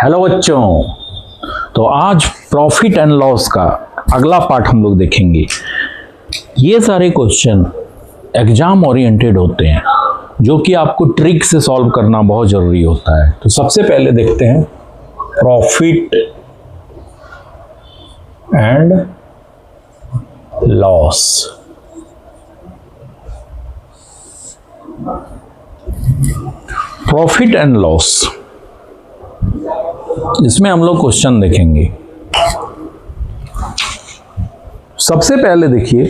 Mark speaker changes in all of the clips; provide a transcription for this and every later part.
Speaker 1: Hello बच्चों, तो आज प्रॉफिट एंड लॉस का अगला पार्ट हम लोग देखेंगे। ये सारे क्वेश्चन एग्जाम ओरिएंटेड होते हैं जो कि आपको ट्रिक से सॉल्व करना बहुत ज़रूरी होता है। तो सबसे पहले देखते हैं profit and loss. Profit and loss, इसमें हम लोग क्वेश्चन देखेंगे। सबसे पहले देखिए,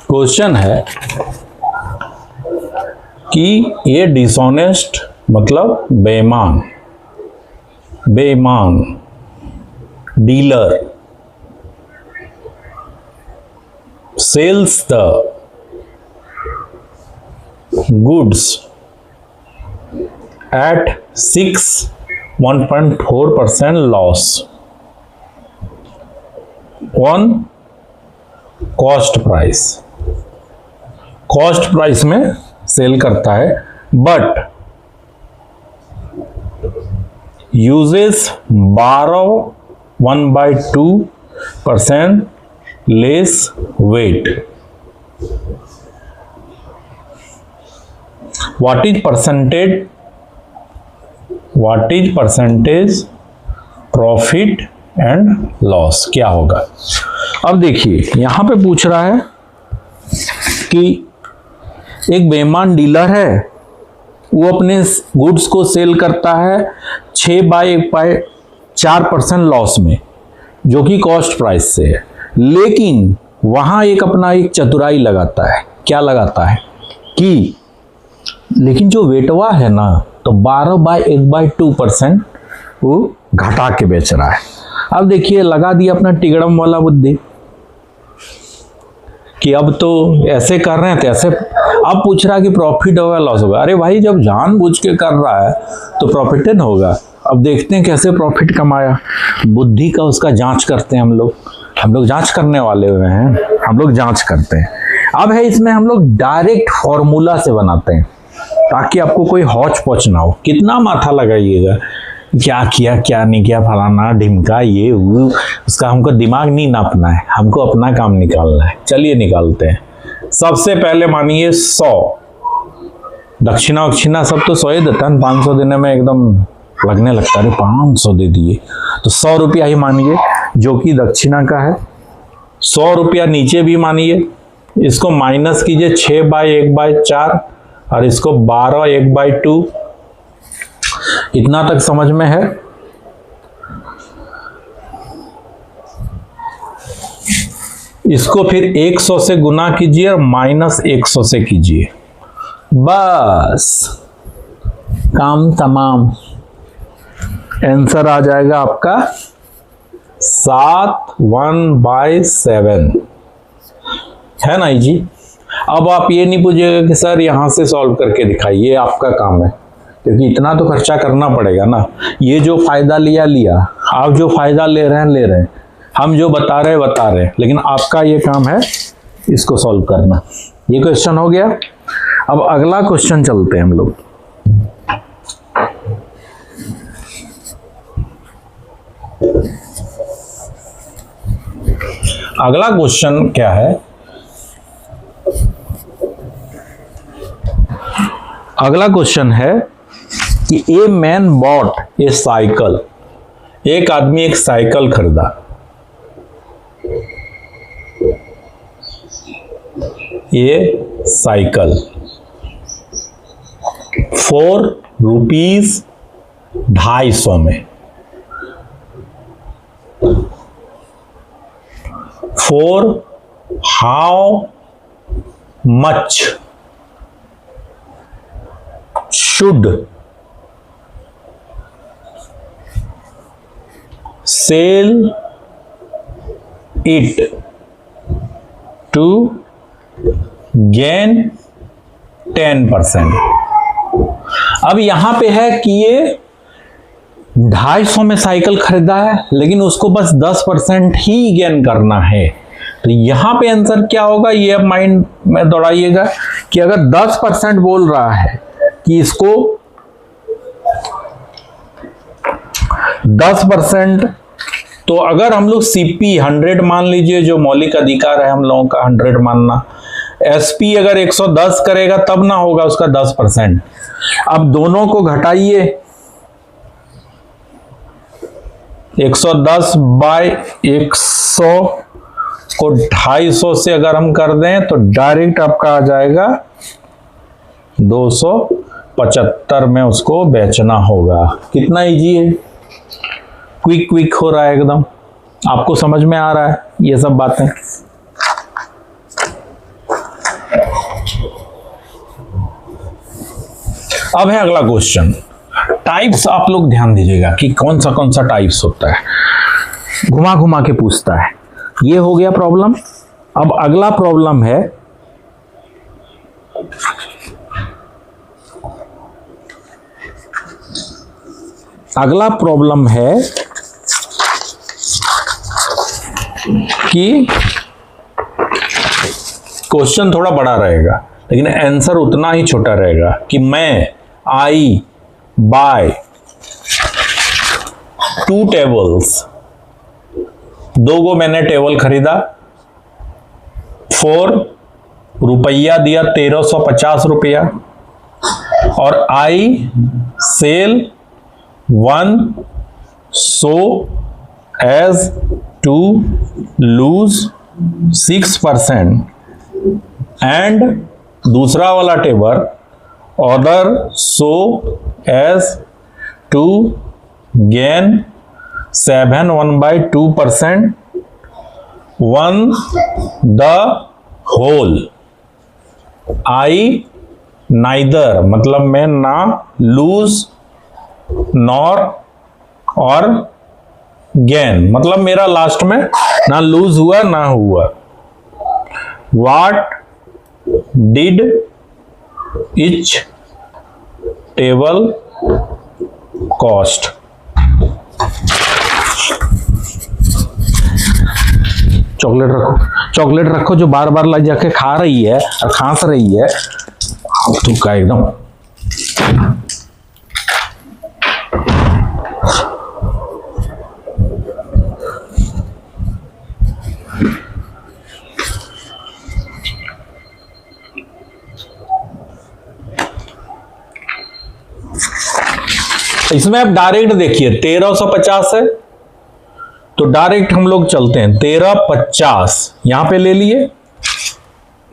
Speaker 1: क्वेश्चन है कि ये डिसऑनेस्ट मतलब बेईमान dealer sells the goods at 1.4% loss on cost price। Cost price में सेल करता है but uses 1/2% less weight. What is percentage profit and loss, क्या होगा? अब देखिए यहां पे पूछ रहा है कि एक बेईमान डीलर है, वो अपने गुड्स को सेल करता है 6/4% लॉस में, जो कि कॉस्ट प्राइस से है। लेकिन वहां एक अपना एक चतुराई लगाता है। क्या लगाता है कि लेकिन जो वेटवा है ना, तो 12/1/2% वो घटा के बेच रहा है। अब देखिए लगा दिया अपना टिगड़म वाला बुद्धि कि अब तो ऐसे कर रहे हैं तो ऐसे। अब पूछ रहा है कि प्रॉफिट होगा लॉस होगा। अरे भाई, जब जानबूझ के कर रहा है तो प्रॉफिट न होगा। अब देखते हैं कैसे प्रॉफिट कमाया। बुद्धि का उसका जांच करते हैं हम लोग जांच करने वाले हुए हैं, हम लोग जांच करते हैं। अब है इसमें हम लोग डायरेक्ट फॉर्मूला से बनाते हैं ताकि आपको कोई हौच पौच ना हो। कितना माथा लगाइएगा, क्या किया क्या नहीं किया, फलाना ढिमका ये वो, उसका हमको दिमाग नहीं नापना है, हमको अपना काम निकालना है। चलिए निकालते हैं। सबसे पहले मानिए 100 दक्षिणा सब तो 100 ही देता है, 500 देने में एकदम लगने लगता है। 500 दे दिए तो 100 रुपया ही मानिए जो कि दक्षिणा का है। 100 रुपया नीचे भी मानिए, इसको माइनस कीजिए 6/1/4 और इसको 12/1/2। इतना तक समझ में है? इसको फिर 100 से गुना कीजिए और -100 से कीजिए, बस काम तमाम। आंसर आ जाएगा आपका 1/7 है ना जी। अब आप ये नहीं पूछिएगा कि सर यहां से सॉल्व करके दिखाइए, आपका काम है, क्योंकि इतना तो खर्चा करना पड़ेगा ना। ये जो फायदा लिया, आप जो फायदा ले रहे हैं, हम जो बता रहे हैं, लेकिन आपका ये काम है इसको सॉल्व करना। ये क्वेश्चन हो गया। अब अगला क्वेश्चन चलते हैं हम लोग। अगला क्वेश्चन क्या है? अगला क्वेश्चन है कि a man bot A cycle. एक आदमी एक साइकिल खरीदा। ये साइकिल 4 रुपीज 250 में। 4 how much should sell it to gain 10%। अब यहां पे है कि ये 250 में साइकिल खरीदा है, लेकिन उसको बस 10% ही गेन करना है। तो यहां पे आंसर क्या होगा, ये अब माइंड में दौड़ाइएगा कि अगर 10% बोल रहा है कि इसको 10%, तो अगर हम लोग सीपी 100 मान लीजिए, जो मौलिक अधिकार है हम लोगों का 100 मानना, एसपी अगर 110 करेगा तब ना होगा उसका 10%। अब दोनों को घटाइए, 110 बाय 100 को 250 से अगर हम कर दें तो डायरेक्ट आपका आ जाएगा 275 में उसको बेचना होगा। कितना इजी है, क्विक हो रहा है एकदम। आपको समझ में आ रहा है ये सब बातें। अब है अगला क्वेश्चन, टाइप्स। आप लोग ध्यान दीजिएगा कि कौन सा टाइप्स होता है, घुमा घुमा के पूछता है। ये हो गया प्रॉब्लम। अब अगला प्रॉब्लम है कि क्वेश्चन थोड़ा बड़ा रहेगा लेकिन आंसर उतना ही छोटा रहेगा कि मैं आई बाय 2 टेबल्स, 2 मैंने टेबल खरीदा, 4 रुपया दिया 1350 रुपया, और I sell 1 so as to lose 6%, and दूसरा वाला table order so as to gain 7.12% on the whole. I neither मतलब मैं ना लूज नॉर और गेन, मतलब मेरा लास्ट में ना लूज हुआ ना हुआ। What did etch table cost. Chocolate रखो जो बार बार लग जाके खा रही है और खांस रही है तुक्का एकदम। इसमें आप डायरेक्ट देखिए 1350 है तो डायरेक्ट हम लोग चलते हैं 1350 यहां पे ले लिए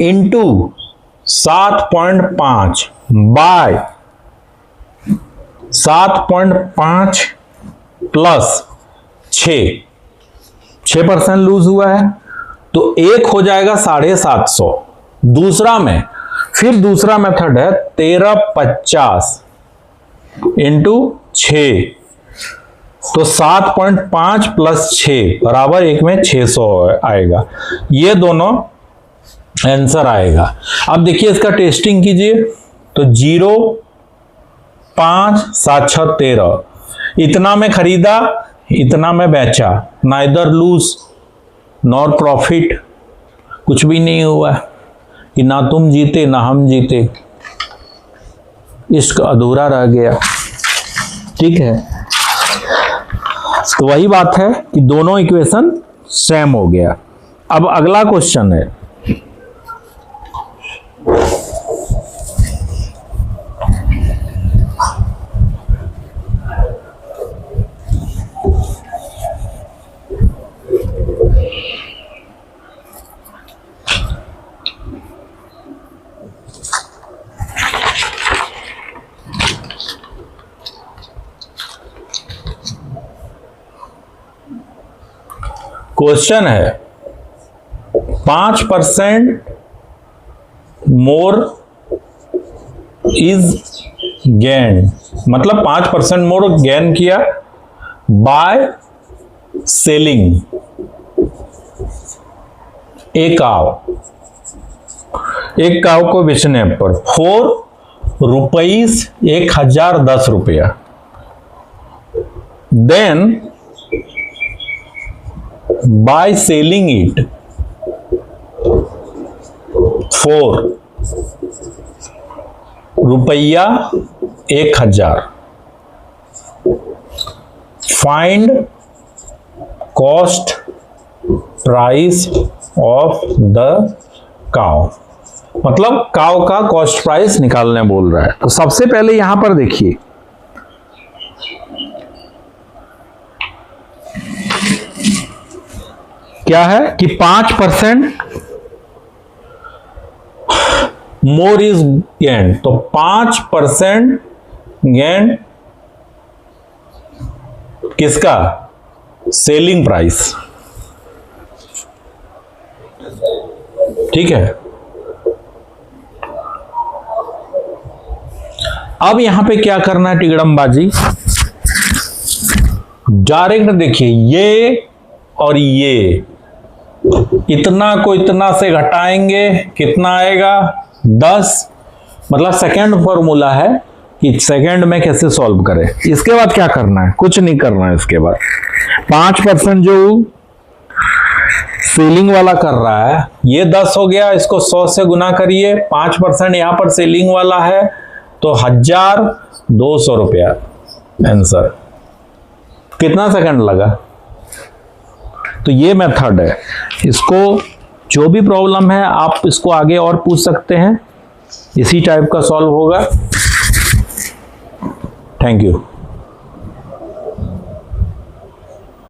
Speaker 1: इंटू 7.5 बाय 7.5 प्लस 6% लूज हुआ है तो एक हो जाएगा 750। दूसरा मेथड है 1350 इंटू 6 तो 7.5 प्लस 6 बराबर एक में 600 आएगा। ये दोनों आंसर आएगा। अब देखिए इसका टेस्टिंग कीजिए तो 0 5 7 6 13 इतना में खरीदा इतना में बेचा, नाइदर लूज नॉर प्रॉफिट, कुछ भी नहीं हुआ कि ना तुम जीते ना हम जीते, इश्क अधूरा रह गया। ठीक है, तो वही बात है कि दोनों इक्वेशन सेम हो गया। अब अगला क्वेश्चन है क्वेश्चन है 5% मोर इज गेन, मतलब 5% मोर गेन किया बाय सेलिंग एक काव को बेचने पर 4 रुपीस 1010 रुपया। Then by selling it for रुपया 1000, find cost price of the cow. मतलब काउ का कॉस्ट प्राइस निकालने बोल रहा है। तो सबसे पहले यहां पर देखिए, क्या है कि 5% मोर इज गेन। तो 5% गेन किसका? Selling price. ठीक है। अब यहां पे क्या करना है टिगड़मबाजी, डायरेक्ट देखिए ये और ये इतना को इतना से घटाएंगे, कितना आएगा? 10। मतलब सेकंड फॉर्मूला है कि सेकंड में कैसे सॉल्व करें। इसके बाद क्या करना है? कुछ नहीं करना है। इसके बाद 5% जो सेलिंग वाला कर रहा है, ये 10 हो गया, इसको 100 से गुना करिए। 5% यहां पर सेलिंग वाला है तो 1200 रुपया आंसर। कितना सेकंड लगा? तो ये मेथड है। इसको जो भी प्रॉब्लम है आप इसको आगे और पूछ सकते हैं, इसी टाइप का सॉल्व होगा। Thank you.